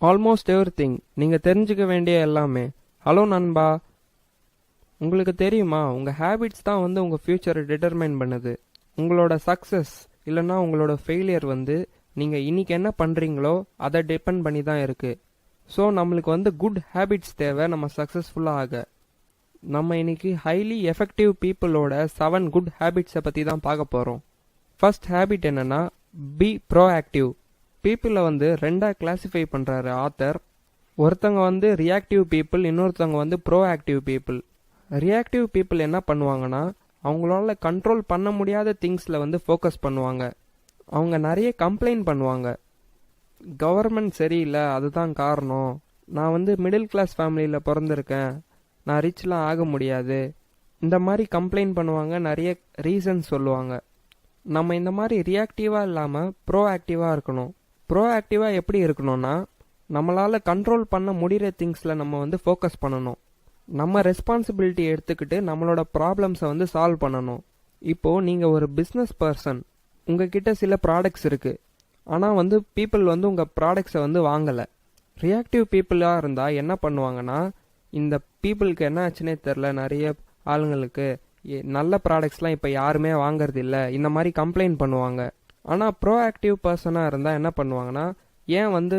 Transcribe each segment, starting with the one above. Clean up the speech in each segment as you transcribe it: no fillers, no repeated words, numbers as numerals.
Almost everything, நீங்கள் தெரிஞ்சுக்க வேண்டிய எல்லாமே. ஹலோ நண்பா, உங்களுக்கு தெரியுமா உங்கள் ஹேபிட்ஸ் தான் வந்து உங்கள் ஃப்யூச்சரை டிட்டர்மைன் பண்ணுது. உங்களோட சக்ஸஸ் இல்லைன்னா உங்களோட ஃபெயிலியர் வந்து நீங்கள் இன்னைக்கு என்ன பண்ணுறீங்களோ அதை டிபெண்ட் பண்ணி தான் இருக்குது. ஸோ நம்மளுக்கு வந்து குட் ஹேபிட்ஸ் தேவை நம்ம சக்ஸஸ்ஃபுல்லாக ஆக. நம்ம இன்னைக்கு ஹைலி எஃபெக்டிவ் பீப்புளோட 7 குட் ஹேபிட்ஸை பற்றி தான் பார்க்க போகிறோம். ஃபர்ஸ்ட் ஹேபிட் என்னன்னா பி ப்ரோஆக்டிவ். பீப்புளை வந்து ரெண்டாக கிளாசிஃபை பண்ணுறாரு ஆத்தர். ஒருத்தவங்க வந்து ரியாக்டிவ் பீப்புள், இன்னொருத்தவங்க வந்து ப்ரோஆக்டிவ் பீப்புள். ரியாக்டிவ் பீப்புள் என்ன பண்ணுவாங்கன்னா அவங்களால கண்ட்ரோல் பண்ண முடியாத திங்ஸில் வந்து ஃபோக்கஸ் பண்ணுவாங்க. அவங்க நிறைய கம்ப்ளைண்ட் பண்ணுவாங்க. கவர்மெண்ட் சரியில்லை, அதுதான் காரணம். நான் வந்து மிடில் கிளாஸ் ஃபேமிலியில் பிறந்திருக்கேன், நான் ரிச்லாம் ஆக முடியாது. இந்த மாதிரி கம்ப்ளைண்ட் பண்ணுவாங்க, நிறைய ரீசன்ஸ் சொல்லுவாங்க. நம்ம இந்த மாதிரி ரியாக்டிவாக இல்லாமல் ப்ரோஆக்டிவாக இருக்கணும். ப்ரோஆக்டிவாக எப்படி இருக்கணும்னா நம்மளால் கண்ட்ரோல் பண்ண முடிகிற திங்ஸில் நம்ம வந்து ஃபோக்கஸ் பண்ணணும். நம்ம ரெஸ்பான்சிபிலிட்டி எடுத்துக்கிட்டு நம்மளோட ப்ராப்ளம்ஸை வந்து சால்வ் பண்ணணும். இப்போது நீங்கள் ஒரு பிஸ்னஸ் பர்சன், உங்ககிட்ட சில ப்ராடக்ட்ஸ் இருக்குது, ஆனால் வந்து பீப்புள் வந்து உங்கள் ப்ராடக்ட்ஸை வந்து வாங்கலை. ரியாக்டிவ் பீப்புளாக இருந்தால் என்ன பண்ணுவாங்கன்னா இந்த பீப்புளுக்கு என்ன ஆச்சுன்னே தெரில, நிறைய ஆளுங்களுக்கு நல்ல ப்ராடக்ட்ஸ்லாம் இப்போ யாருமே வாங்கறது இல்லை, இந்த மாதிரி கம்ப்ளைண்ட் பண்ணுவாங்க. ஆனால் ப்ரோஆக்டிவ் பர்சனாக இருந்தால் என்ன பண்ணுவாங்கன்னா ஏன் வந்து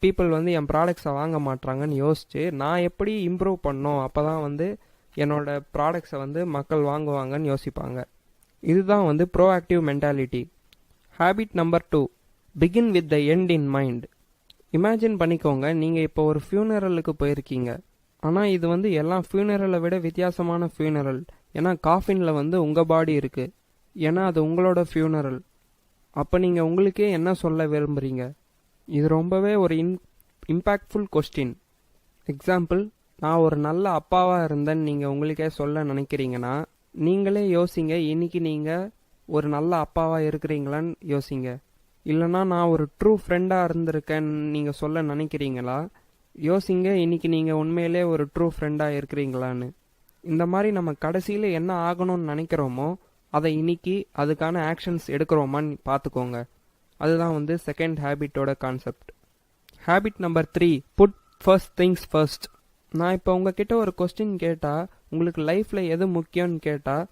பீப்புள் வந்து என் ப்ராடக்ட்ஸை வாங்க மாட்றாங்கன்னு யோசிச்சு நான் எப்படி இம்ப்ரூவ் பண்ணோம், அப்போ தான் வந்து என்னோட ப்ராடக்ட்ஸை வந்து மக்கள் வாங்குவாங்கன்னு யோசிப்பாங்க. இதுதான் வந்து proactive mentality. Habit number 2, begin with the end in mind. Imagine பண்ணிக்கோங்க, நீங்கள் இப்போ ஒரு ஃபியூனரலுக்கு போயிருக்கீங்க. ஆனால் இது வந்து எல்லா ஃபியூனரலை விட வித்தியாசமான ஃபியூனரல். ஏன்னா காஃபினில் வந்து உங்கள் பாடி இருக்குது, ஏன்னா அது உங்களோட ஃபியூனரல். அப்போ நீங்கள் உங்களுக்கே என்ன சொல்ல விரும்புகிறீங்க? இது ரொம்பவே ஒரு இம்பேக்ட்ஃபுல் கொஸ்டின். எக்ஸாம்பிள், நான் ஒரு நல்ல அப்பாவாக இருந்தேன்னு நீங்கள் உங்களுக்கே சொல்ல நினைக்கிறீங்கன்னா நீங்களே யோசிங்க, இன்னைக்கு நீங்கள் ஒரு நல்ல அப்பாவாக இருக்கிறீங்களான்னு யோசிங்க. இல்லைனா நான் ஒரு ட்ரூ ஃப்ரெண்டாக இருந்திருக்கேன்னு நீங்கள் சொல்ல நினைக்கிறீங்களா? யோசிங்க, இன்னைக்கு நீங்கள் உண்மையிலே ஒரு ட்ரூ ஃப்ரெண்டாக இருக்கிறீங்களான்னு. இந்த மாதிரி நம்ம கடைசியில் என்ன ஆகணும்னு நினைக்கிறோமோ அதை இன்னைக்கு அதுக்கான ஆக்ஷன்ஸ் எடுக்கிறோமான்னு பார்த்துக்கோங்க. அதுதான் வந்து செகண்ட் ஹேபிட்டோட concept. Habit number 3, put first things first. நான் இப்போ உங்ககிட்ட ஒரு கொஸ்டின் கேட்டால் உங்களுக்கு லைஃப்பில் எது முக்கியம்னு கேட்டால்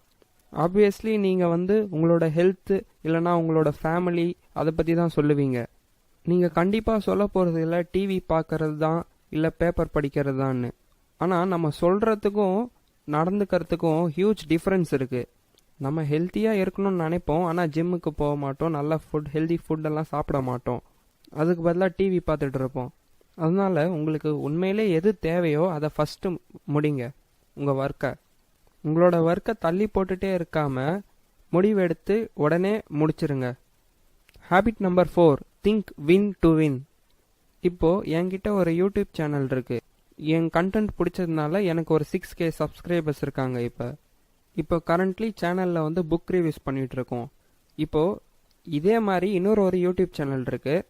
ஆப்வியஸ்லி நீங்கள் வந்து உங்களோட ஹெல்த்து இல்லைனா உங்களோட ஃபேமிலி அதை பற்றி தான் சொல்லுவீங்க. நீங்கள் கண்டிப்பாக சொல்ல போகிறது இல்லை டிவி பார்க்கறது தான் இல்லை பேப்பர் படிக்கிறது தான்னு. ஆனால் நம்ம சொல்கிறதுக்கும் நடந்துக்கிறதுக்கும் ஹியூஜ் டிஃப்ரென்ஸ் இருக்குது. நம்ம ஹெல்த்தியாக இருக்கணும்னு நினைப்போம், ஆனால் ஜிம்முக்கு போக மாட்டோம், நல்ல ஃபுட் ஹெல்தி ஃபுட்டெல்லாம் சாப்பிட மாட்டோம், அதுக்கு பதிலாக டிவி பார்த்துட்டு இருப்போம். அதனால் உங்களுக்கு உண்மையிலே எது தேவையோ அதை ஃபஸ்ட்டு முடிங்க. உங்கள் ஒர்க்கை, உங்களோட ஒர்க்கை தள்ளி போட்டுகிட்டே இருக்காமல் முடிவெடுத்து உடனே முடிச்சிருங்க. Habit number 4, think win to win. இப்போது என்கிட்ட ஒரு யூடியூப் சேனல் இருக்குது. என் கண்டென்ட் பிடிச்சதுனால எனக்கு ஒரு 6K சப்ஸ்கிரைபர்ஸ் இருக்காங்க. இப்போ கரண்ட்லி சேனலில் வந்து புக் ரிவ்யூஸ் பண்ணிகிட்ருக்கோம். இப்போது இதே மாதிரி இன்னொரு ஒரு யூடியூப் சேனல் இருக்குது,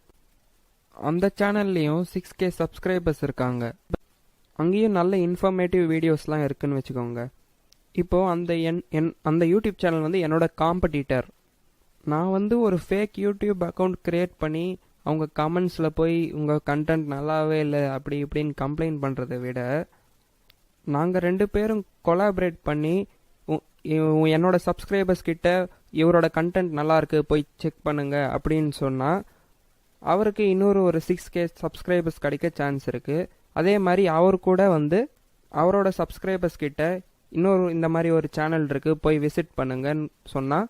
அந்த சேனல்லையும் 6K சப்ஸ்கிரைபர்ஸ் இருக்காங்க. அங்கேயும் நல்ல இன்ஃபர்மேட்டிவ் வீடியோஸ்லாம் இருக்குதுன்னு வச்சுக்கோங்க. இப்போது அந்த யூடியூப் சேனல் வந்து என்னோட காம்படிட்டர். நான் வந்து ஒரு ஃபேக் யூடியூப் அக்கௌண்ட் க்ரியேட் பண்ணி அவங்க கமெண்ட்ஸில் போய் உங்கள் கண்டென்ட் நல்லாவே இல்லை அப்படி இப்படின்னு கம்ப்ளைண்ட் பண்ணுறதை விட நாங்கள் 2 பேரும் கொலாபரேட் பண்ணி என்னோட சப்ஸ்கிரைபர்ஸ் கிட்ட இவரோட கண்டென்ட் நல்லாயிருக்கு போய் செக் பண்ணுங்க அப்படின்னு சொன்னால் அவருக்கு இன்னொரு ஒரு 6K சப்ஸ்கிரைபர்ஸ் கிடைக்க சான்ஸ் இருக்குது. அதே மாதிரி அவர் கூட வந்து அவரோட சப்ஸ்கிரைபர்ஸ் கிட்ட இன்னொரு இந்த மாதிரி ஒரு சேனல் இருக்குது போய் விசிட் பண்ணுங்கன்னு சொன்னால்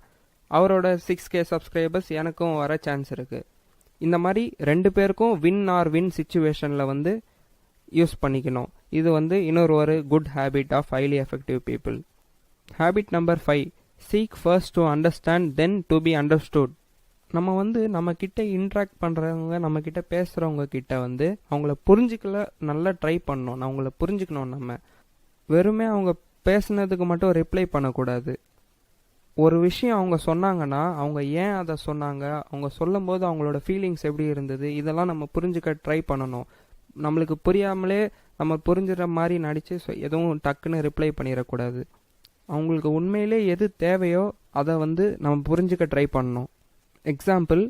அவரோட 6K சப்ஸ்கிரைபர்ஸ் எனக்கும் வர சான்ஸ் இருக்குது. இந்த மாதிரி 2 பேருக்கும் வின் ஆர் வின் சிச்சுவேஷனில் வந்து யூஸ் பண்ணிக்கணும். இது வந்து இன்னொரு ஒரு good habit of highly effective people. Habit number 5, seek first to understand then to be understood. நம்ம வந்து நம்மக்கிட்ட இன்ட்ராக்ட் பண்ணுறவங்க, நம்மக்கிட்ட பேசுகிறவங்க கிட்ட வந்து அவங்கள புரிஞ்சிக்கல நல்லா ட்ரை பண்ணணும். அவங்கள புரிஞ்சுக்கணும். நம்ம வெறுமே அவங்க பேசுனதுக்கு மட்டும் ரிப்ளை பண்ணக்கூடாது. ஒரு விஷயம் அவங்க சொன்னாங்கன்னா அவங்க ஏன் அதை சொன்னாங்க, அவங்க சொல்லும் போது அவங்களோட ஃபீலிங்ஸ் எப்படி இருந்தது, இதெல்லாம் நம்ம புரிஞ்சுக்க ட்ரை பண்ணணும். நம்மளுக்கு புரியாமலே நம்ம புரிஞ்சுற மாதிரி நடித்து எதுவும் டக்குன்னு ரிப்ளை பண்ணிடக்கூடாது. அவங்களுக்கு உண்மையிலே எது தேவையோ அதை வந்து நம்ம புரிஞ்சுக்க ட்ரை பண்ணணும். எக்ஸாம்பிள்,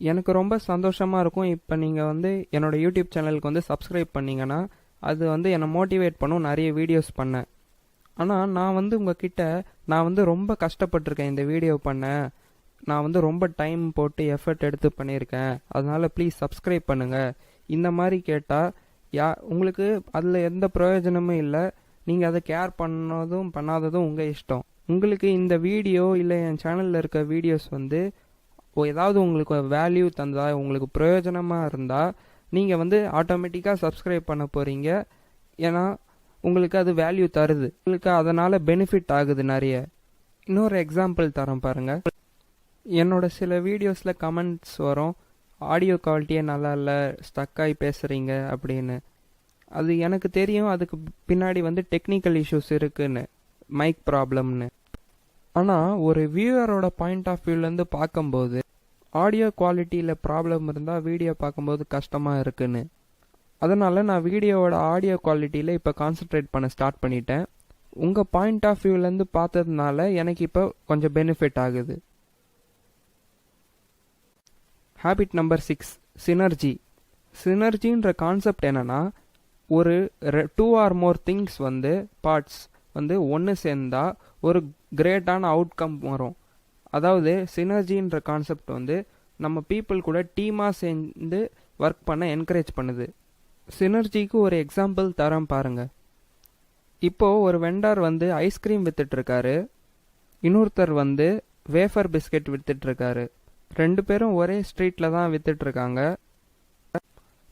எனக்கு ரொம்ப சந்தோஷமாக இருக்கும். இப்போ நீங்கள் வந்து என்னோட யூடியூப் சேனலுக்கு வந்து சப்ஸ்கிரைப் பண்ணீங்கன்னா அது வந்து என்னை மோட்டிவேட் பண்ணும் நிறைய வீடியோஸ் பண்ண. ஆனால் நான் வந்து உங்ககிட்ட நான் வந்து ரொம்ப கஷ்டப்பட்டிருக்கேன் இந்த வீடியோ பண்ண. நான் வந்து ரொம்ப டைம் போட்டு எஃபர்ட் எடுத்து பண்ணியிருக்கேன், அதனால் ப்ளீஸ் சப்ஸ்கிரைப் பண்ணுங்கள் இந்த மாதிரி கேட்டால் உங்களுக்கு அதில் எந்த பிரயோஜனமும் இல்லை. நீங்கள் அதை கேர் பண்ணதும் பண்ணாததும் உங்கள் இஷ்டம். உங்களுக்கு இந்த வீடியோ இல்லை என் சேனலில் இருக்க வீடியோஸ் வந்து ஏதாவது உங்களுக்கு வேல்யூ தந்தா, உங்களுக்கு பிரயோஜனமாக இருந்தால் நீங்கள் வந்து ஆட்டோமேட்டிக்காக சப்ஸ்கிரைப் பண்ண போகிறீங்க. ஏன்னா உங்களுக்கு அது வேல்யூ தருது, உங்களுக்கு அதனால் பெனிஃபிட் ஆகுது நிறைய. இன்னொரு எக்ஸாம்பிள் தரேன் பாருங்கள். என்னோட சில வீடியோஸில் கமெண்ட்ஸ் வரும், ஆடியோ குவாலிட்டியே நல்லா இல்லை, ஸ்டக்காகி பேசுகிறீங்க அப்படின்னு. அது எனக்கு தெரியும், அதுக்கு பின்னாடி வந்து டெக்னிக்கல் இஷ்யூஸ் இருக்குன்னு, மைக் ப்ராப்ளம்னு. ஆனால் ஒரு வியூவரோட பாயிண்ட் ஆஃப் வியூலேருந்து பார்க்கும்போது ஆடியோ குவாலிட்டியில் ப்ராப்ளம் இருந்தால் வீடியோ பார்க்கும்போது கஷ்டமாக இருக்குன்னு. அதனால் நான் வீடியோவோட ஆடியோ குவாலிட்டியில் இப்போ கான்சென்ட்ரேட் பண்ண ஸ்டார்ட் பண்ணிட்டேன். உங்கள் பாயிண்ட் ஆஃப் வியூலேருந்து பார்த்ததுனால எனக்கு இப்போ கொஞ்சம் பெனிஃபிட் ஆகுது. Habit number 6, synergy. சினர்ஜின்ற கான்செப்ட் என்னன்னா, ஒரு 2 or more திங்ஸ் வந்து பார்ட்ஸ் வந்து ஒன்று சேர்ந்தா ஒரு கிரேட்டான அவுட்கம் வரும். அதாவது சினர்ஜின்ற கான்செப்ட் வந்து நம்ம பீப்புள் கூட டீமாக சேர்ந்து ஒர்க் பண்ண என்கரேஜ் பண்ணுது. சினர்ஜிக்கு ஒரு எக்ஸாம்பிள் தரேன் பாருங்க. இப்போது ஒரு வெண்டார் வந்து ஐஸ்கிரீம் வித்துட்ருக்காரு, இன்னொருத்தர் வந்து வேஃபர் பிஸ்கெட் வித்துட்ருக்காரு. 2 பேரும் ஒரே ஸ்ட்ரீட்டில் தான் வித்துட்ருக்காங்க.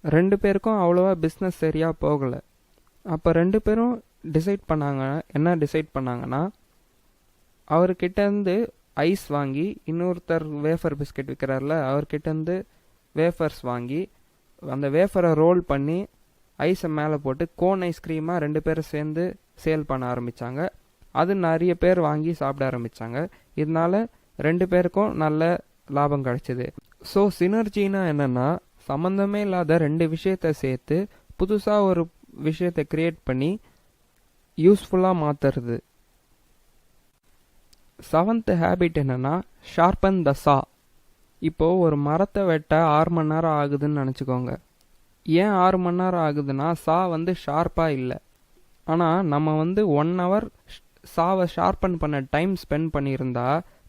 2 பேருக்கும் அவ்வளோவா பிஸ்னஸ் சரியாக போகலை. அப்போ 2 பேரும் என்ன டிசைட் பண்ணாங்கன்னா, அவர்கிட்டேருந்து ஐஸ் வாங்கி, இன்னொருத்தர் வேஃபர் பிஸ்கெட் விற்கிறார்ல அவர்கிட்டேருந்து வேஃபர்ஸ் வாங்கி அந்த வேஃபரை ரோல் பண்ணி ஐஸை மேலே போட்டு கோன் ஐஸ்கிரீமாக 2 பேரும் சேர்ந்து சேல் பண்ண ஆரம்பித்தாங்க. அது நிறைய பேர் வாங்கி சாப்பிட ஆரம்பித்தாங்க. இதனால 2 பேருக்கும் நல்ல லாபம் கிடைச்சிது. ஸோ சினர்ஜினா என்னென்னா, சம்மந்தமே இல்லாத 2 விஷயத்தை சேர்த்து புதுசாக ஒரு விஷயத்தை கிரியேட் பண்ணி யூஸ்ஃபுல்லாக மாற்றுறது. 7th ஹேபிட் என்னென்னா, ஷார்பன் த சா. இப்போது ஒரு மரத்தை வெட்ட 6 மணி நேரம் ஆகுதுன்னு நினச்சிக்கோங்க. ஏன் 6 மணி நேரம் ஆகுதுன்னா, சா வந்து ஷார்ப்பாக இல்லை. ஆனால் நம்ம வந்து 1 hour சாவை ஷார்பன் பண்ண டைம் ஸ்பெண்ட் பண்ணியிருந்தா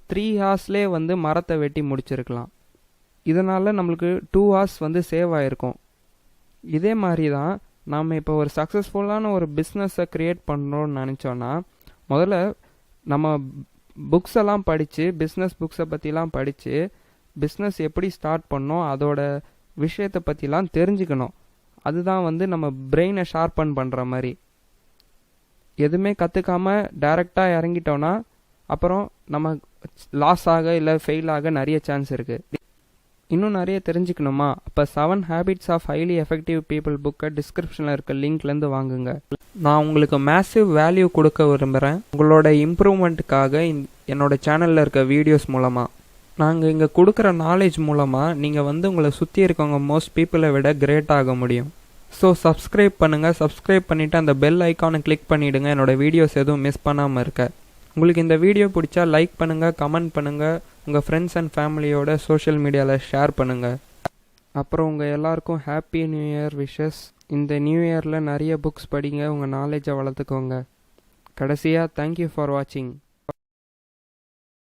3 hours வந்து மரத்தை வெட்டி முடிச்சிருக்கலாம். இதனால் நம்மளுக்கு 2 hours வந்து சேவ் ஆகிருக்கும். இதே மாதிரி தான் நாம் இப்போ ஒரு சக்ஸஸ்ஃபுல்லான ஒரு பிஸ்னஸை க்ரியேட் பண்ணுறோன்னு நினச்சோன்னா, முதல்ல நம்ம புக்ஸ் எல்லாம் படித்து, பிஸ்னஸ் புக்ஸை பற்றிலாம் படித்து, பிஸ்னஸ் எப்படி ஸ்டார்ட் பண்ணோம் அதோட விஷயத்தை பற்றிலாம் தெரிஞ்சுக்கணும். அதுதான் வந்து நம்ம பிரெயினை ஷார்பன் பண்ணுற மாதிரி. எதுவுமே கற்றுக்காமல் டைரெக்டாக இறங்கிட்டோன்னா அப்புறம் நம்ம லாஸ் ஆக இல்லை ஃபெயில் ஆக நிறைய சான்ஸ் இருக்குது. இன்னும் நிறைய தெரிஞ்சுக்கணுமா? அப்போ 7 habits of highly effective people புக்கை டிஸ்கிரிப்ஷனில் இருக்க லிங்க்லேருந்து வாங்குங்க. நான் உங்களுக்கு மேசிவ் வேல்யூ கொடுக்க விரும்புகிறேன் உங்களோட இம்ப்ரூவ்மெண்ட்டுக்காக. என்னோட சேனலில் இருக்க வீடியோஸ் மூலமாக நாங்கள் இங்கே கொடுக்குற நாலேஜ் மூலமாக நீங்கள் வந்து உங்களை சுற்றி இருக்கவங்க மோஸ்ட் பீப்புளை விட கிரேட் ஆக முடியும். ஸோ சப்ஸ்கிரைப் பண்ணுங்கள். சப்ஸ்கிரைப் பண்ணிவிட்டு அந்த பெல் ஐக்கானை கிளிக் பண்ணிவிடுங்க, என்னோடய வீடியோஸ் எதுவும் மிஸ் பண்ணாமல் இருக்க. உங்களுக்கு இந்த வீடியோ பிடிச்சா லைக் பண்ணுங்கள், கமெண்ட் பண்ணுங்கள், உங்கள் ஃப்ரெண்ட்ஸ் அண்ட் ஃபேமிலியோட சோஷியல் மீடியாவில் ஷேர் பண்ணுங்கள். அப்புறம் உங்கள் எல்லாருக்கும் ஹாப்பி நியூ இயர் விஷஸ். இந்த நியூ இயரில் நிறைய புக்ஸ் படிங்க, உங்கள் நாலேஜை வளர்த்துக்கோங்க. கடைசியாக தேங்க்யூ ஃபார் வாட்சிங்.